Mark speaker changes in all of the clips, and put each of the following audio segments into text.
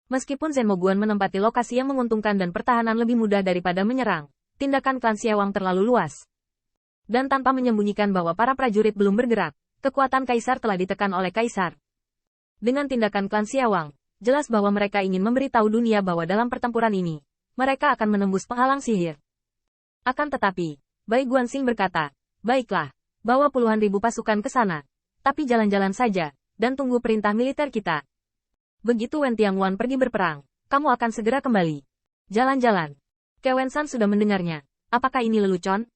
Speaker 1: Meskipun Zenmoguan menempati lokasi yang menguntungkan dan pertahanan lebih mudah daripada menyerang, tindakan klan Xiawang terlalu luas. Dan tanpa menyembunyikan bahwa para prajurit belum bergerak, kekuatan Kaisar telah ditekan oleh Kaisar. Dengan tindakan klan Xiawang, jelas bahwa mereka ingin memberitahu dunia bahwa dalam pertempuran ini, mereka akan menembus penghalang sihir. Akan tetapi, Bai Guanxing berkata, baiklah, bawa puluhan ribu pasukan ke sana. Tapi jalan-jalan saja, dan tunggu perintah militer kita. Begitu Wen Tianguan pergi berperang, kamu akan segera kembali. Jalan-jalan. Kewensan sudah mendengarnya. Apakah ini lelucon?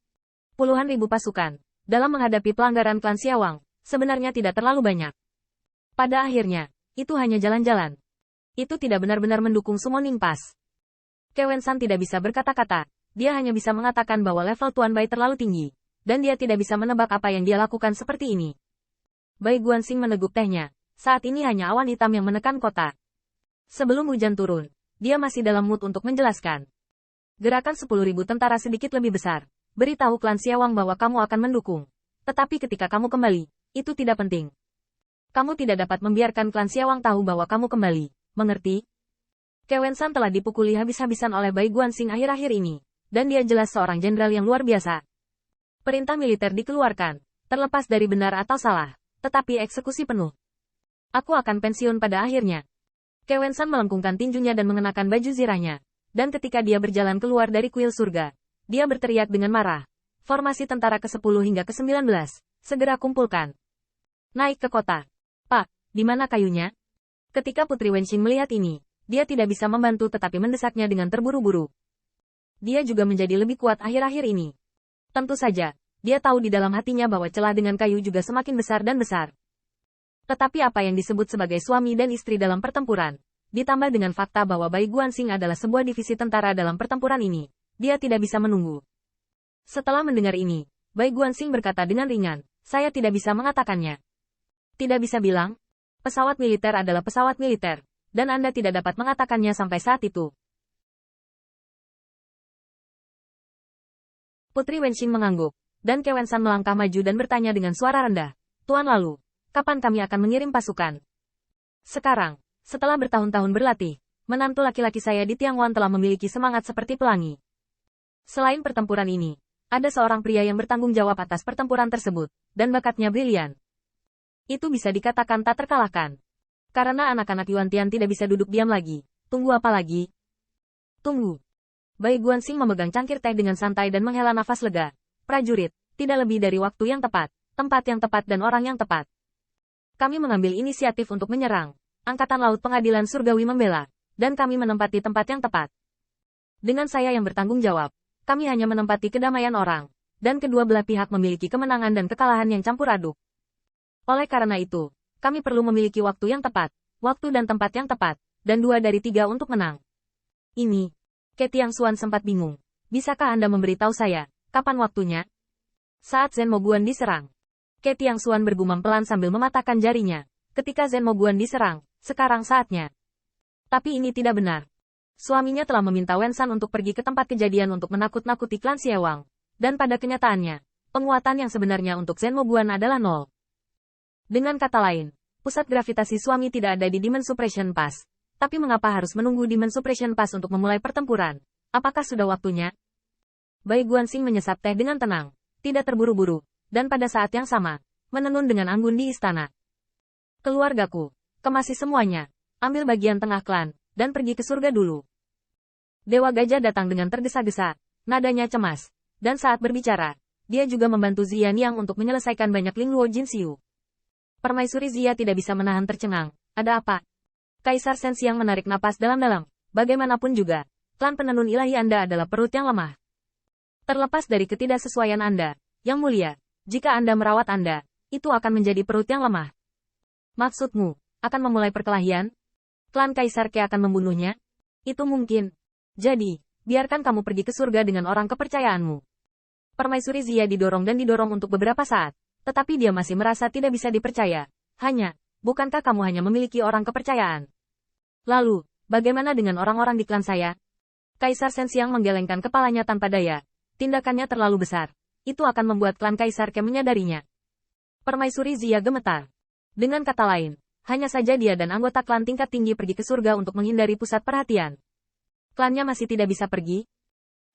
Speaker 1: Puluhan ribu pasukan, dalam menghadapi pelanggaran klan Xiawang, sebenarnya tidak terlalu banyak. Pada akhirnya, itu hanya jalan-jalan. Itu tidak benar-benar mendukung summoning pass. Kewensan tidak bisa berkata-kata, dia hanya bisa mengatakan bahwa level Tuan Bai terlalu tinggi, dan dia tidak bisa menebak apa yang dia lakukan seperti ini. Bai Guanxing meneguk tehnya. Saat ini hanya awan hitam yang menekan kota. Sebelum hujan turun, dia masih dalam mood untuk menjelaskan. Gerakan 10.000 tentara sedikit lebih besar. Beritahu klan Xiawang bahwa kamu akan mendukung. Tetapi ketika kamu kembali, itu tidak penting. Kamu tidak dapat membiarkan klan Xiawang tahu bahwa kamu kembali. Mengerti? Kewensan telah dipukuli habis-habisan oleh Bai Guanxing akhir-akhir ini. Dan dia jelas seorang jenderal yang luar biasa. Perintah militer dikeluarkan, terlepas dari benar atau salah, tetapi eksekusi penuh. Aku akan pensiun pada akhirnya. Kewensan melengkungkan tinjunya dan mengenakan baju zirahnya. Dan ketika dia berjalan keluar dari kuil surga, dia berteriak dengan marah. Formasi tentara ke-10 hingga ke-19, segera kumpulkan. Naik ke kota. Pak, di mana kayunya? Ketika Putri Wenxing melihat ini, dia tidak bisa membantu tetapi mendesaknya dengan terburu-buru. Dia juga menjadi lebih kuat akhir-akhir ini. Tentu saja, dia tahu di dalam hatinya bahwa celah dengan kayu juga semakin besar dan besar. Tetapi apa yang disebut sebagai suami dan istri dalam pertempuran, ditambah dengan fakta bahwa Bai Guanxing adalah sebuah divisi tentara dalam pertempuran ini, dia tidak bisa menunggu. Setelah mendengar ini, Bai Guanxing berkata dengan ringan, saya tidak bisa mengatakannya. Tidak bisa bilang, pesawat militer adalah pesawat militer, dan Anda tidak dapat mengatakannya sampai saat itu. Putri Wenxing mengangguk, dan Kewensan melangkah maju dan bertanya dengan suara rendah, Tuan lalu. Kapan kami akan mengirim pasukan? Sekarang, setelah bertahun-tahun berlatih, menantu laki-laki saya di Tiangwan telah memiliki semangat seperti pelangi. Selain pertempuran ini, ada seorang pria yang bertanggung jawab atas pertempuran tersebut, dan bakatnya brilian. Itu bisa dikatakan tak terkalahkan. Karena anak-anak Yuan Tian tidak bisa duduk diam lagi. Tunggu apa lagi? Tunggu. Bai Guanxing memegang cangkir teh dengan santai dan menghela nafas lega. Prajurit, tidak lebih dari waktu yang tepat, tempat yang tepat dan orang yang tepat. Kami mengambil inisiatif untuk menyerang. Angkatan Laut Pengadilan Surgawi membela, dan kami menempati tempat yang tepat. Dengan saya yang bertanggung jawab, kami hanya menempati kedamaian orang, dan kedua belah pihak memiliki kemenangan dan kekalahan yang campur aduk. Oleh karena itu, kami perlu memiliki waktu yang tepat, waktu dan tempat yang tepat, dan 2 dari 3 untuk menang. Ini, Ke Tiangxuan sempat bingung. Bisakah Anda memberitahu saya, kapan waktunya? Saat Zenmoguan diserang. Ke Tiangxuan bergumam pelan sambil mematahkan jarinya. Ketika Zenmoguan diserang, sekarang saatnya. Tapi ini tidak benar. Suaminya telah meminta Wensan untuk pergi ke tempat kejadian untuk menakut-nakuti klan Xiawang. Dan pada kenyataannya, penguatan yang sebenarnya untuk Zenmoguan adalah 0. Dengan kata lain, pusat gravitasi suami tidak ada di Demon Suppression Pass. Tapi mengapa harus menunggu Demon Suppression Pass untuk memulai pertempuran? Apakah sudah waktunya? Bai Guanxing menyesap teh dengan tenang, tidak terburu-buru. Dan pada saat yang sama, menenun dengan anggun di istana. Keluargaku, kemasi semuanya, ambil bagian tengah klan, dan pergi ke surga dulu. Dewa Gajah datang dengan tergesa-gesa, nadanya cemas, dan saat berbicara, dia juga membantu Ziyan Yang untuk menyelesaikan banyak Lingluo Jinxiu. Permaisuri Zia tidak bisa menahan tercengang, ada apa? Kaisar Sensiang menarik napas dalam-dalam, bagaimanapun juga, klan penenun ilahi Anda adalah perut yang lemah. Terlepas dari ketidaksesuaian Anda, Yang Mulia, jika Anda merawat Anda, itu akan menjadi perut yang lemah. Maksudmu, akan memulai perkelahian? Klan Kaisar Ke akan membunuhnya? Itu mungkin. Jadi, biarkan kamu pergi ke surga dengan orang kepercayaanmu. Permaisuri Zia didorong dan didorong untuk beberapa saat, tetapi dia masih merasa tidak bisa dipercaya. Hanya, bukankah kamu hanya memiliki orang kepercayaan? Lalu, bagaimana dengan orang-orang di klan saya? Kaisar Sensiang menggelengkan kepalanya tanpa daya. Tindakannya terlalu besar. Itu akan membuat klan Kaisar Ke menyadarinya. Permaisuri Zia gemetar. Dengan kata lain, hanya saja dia dan anggota klan tingkat tinggi pergi ke surga untuk menghindari pusat perhatian. Klannya masih tidak bisa pergi?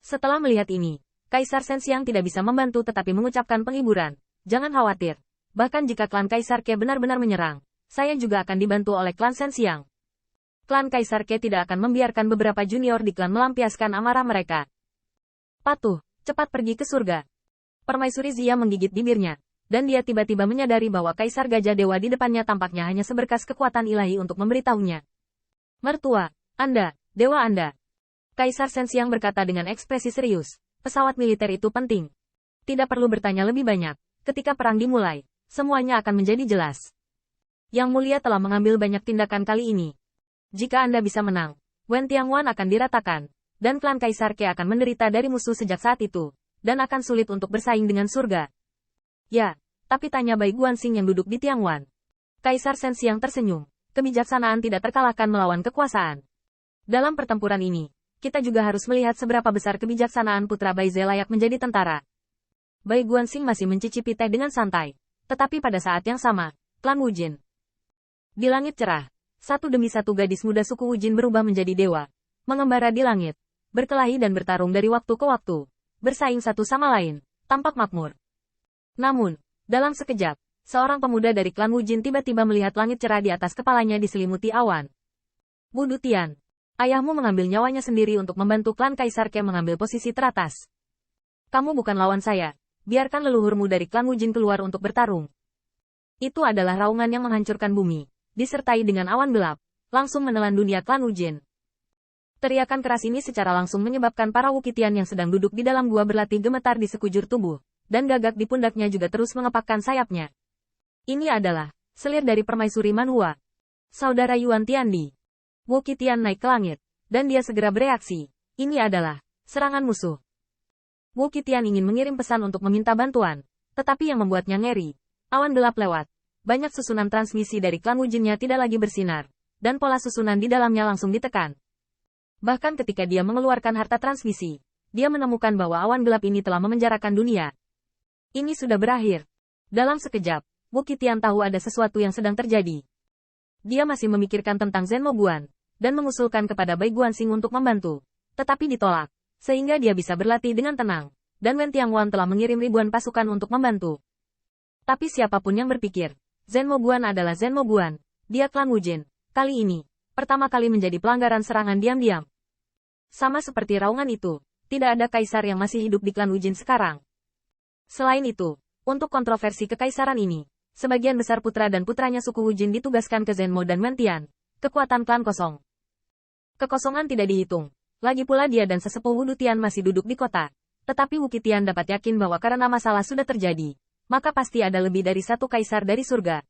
Speaker 1: Setelah melihat ini, Kaisar Sensiang tidak bisa membantu tetapi mengucapkan penghiburan. Jangan khawatir. Bahkan jika klan Kaisar Ke benar-benar menyerang, saya juga akan dibantu oleh klan Sensiang. Klan Kaisar Ke tidak akan membiarkan beberapa junior di klan melampiaskan amarah mereka. Patuh, cepat pergi ke surga. Permaisuri Zia menggigit bibirnya. Dan dia tiba-tiba menyadari bahwa Kaisar Gajah Dewa di depannya tampaknya hanya seberkas kekuatan ilahi untuk memberitahunya. Mertua, Anda, Dewa Anda. Kaisar Sensiang berkata dengan ekspresi serius, pesawat militer itu penting. Tidak perlu bertanya lebih banyak, ketika perang dimulai, semuanya akan menjadi jelas. Yang Mulia telah mengambil banyak tindakan kali ini. Jika Anda bisa menang, Wen Tianguan akan diratakan, dan klan Kaisar Ke akan menderita dari musuh sejak saat itu, dan akan sulit untuk bersaing dengan surga. Ya, tapi tanya Bai Guanxing yang duduk di Tiangwan. Kaisar Sensiang tersenyum. Kebijaksanaan tidak terkalahkan melawan kekuasaan. Dalam pertempuran ini, kita juga harus melihat seberapa besar kebijaksanaan putra Bai Ze layak menjadi tentara. Bai Guanxing masih mencicipi teh dengan santai. Tetapi pada saat yang sama, klan Wujin. Di langit cerah, satu demi satu gadis muda suku Wujin berubah menjadi dewa. Mengembara di langit, berkelahi dan bertarung dari waktu ke waktu. Bersaing satu sama lain, tampak makmur. Namun, dalam sekejap, seorang pemuda dari klan Wujin tiba-tiba melihat langit cerah di atas kepalanya diselimuti awan. Wu Dutian, ayahmu mengambil nyawanya sendiri untuk membantu klan Kaisar Ke mengambil posisi teratas. Kamu bukan lawan saya, biarkan leluhurmu dari klan Wujin keluar untuk bertarung. Itu adalah raungan yang menghancurkan bumi, disertai dengan awan gelap, langsung menelan dunia klan Wujin. Teriakan keras ini secara langsung menyebabkan para Wukitian yang sedang duduk di dalam gua berlatih gemetar di sekujur tubuh. Dan gagak di pundaknya juga terus mengepakkan sayapnya. Ini adalah selir dari permaisuri Manhua. Saudara Yuan Tiandi. Wu Qitian naik ke langit, dan dia segera bereaksi. Ini adalah serangan musuh. Wu Qitian ingin mengirim pesan untuk meminta bantuan, tetapi yang membuatnya ngeri. Awan gelap lewat. Banyak susunan transmisi dari klan Wujinnya tidak lagi bersinar, dan pola susunan di dalamnya langsung ditekan. Bahkan ketika dia mengeluarkan harta transmisi, dia menemukan bahwa awan gelap ini telah memenjarakan dunia. Ini sudah berakhir. Dalam sekejap, Wu Qitian tahu ada sesuatu yang sedang terjadi. Dia masih memikirkan tentang Zhen Moguan, dan mengusulkan kepada Bai Guanxing untuk membantu. Tetapi ditolak, sehingga dia bisa berlatih dengan tenang, dan Wen Tianguan telah mengirim ribuan pasukan untuk membantu. Tapi siapapun yang berpikir, Zhen Moguan adalah Zhen Moguan, dia klan Wujin, kali ini, pertama kali menjadi pelanggaran serangan diam-diam. Sama seperti raungan itu, tidak ada kaisar yang masih hidup di klan Wujin sekarang. Selain itu, untuk kontroversi kekaisaran ini, sebagian besar putra dan putranya suku Wujin ditugaskan ke Zhenmo dan Wentian, kekuatan klan kosong. Kekosongan tidak dihitung, lagi pula dia dan sesepuh Wu Dutian masih duduk di kota. Tetapi Wu Qitian dapat yakin bahwa karena masalah sudah terjadi, maka pasti ada lebih dari satu kaisar dari surga.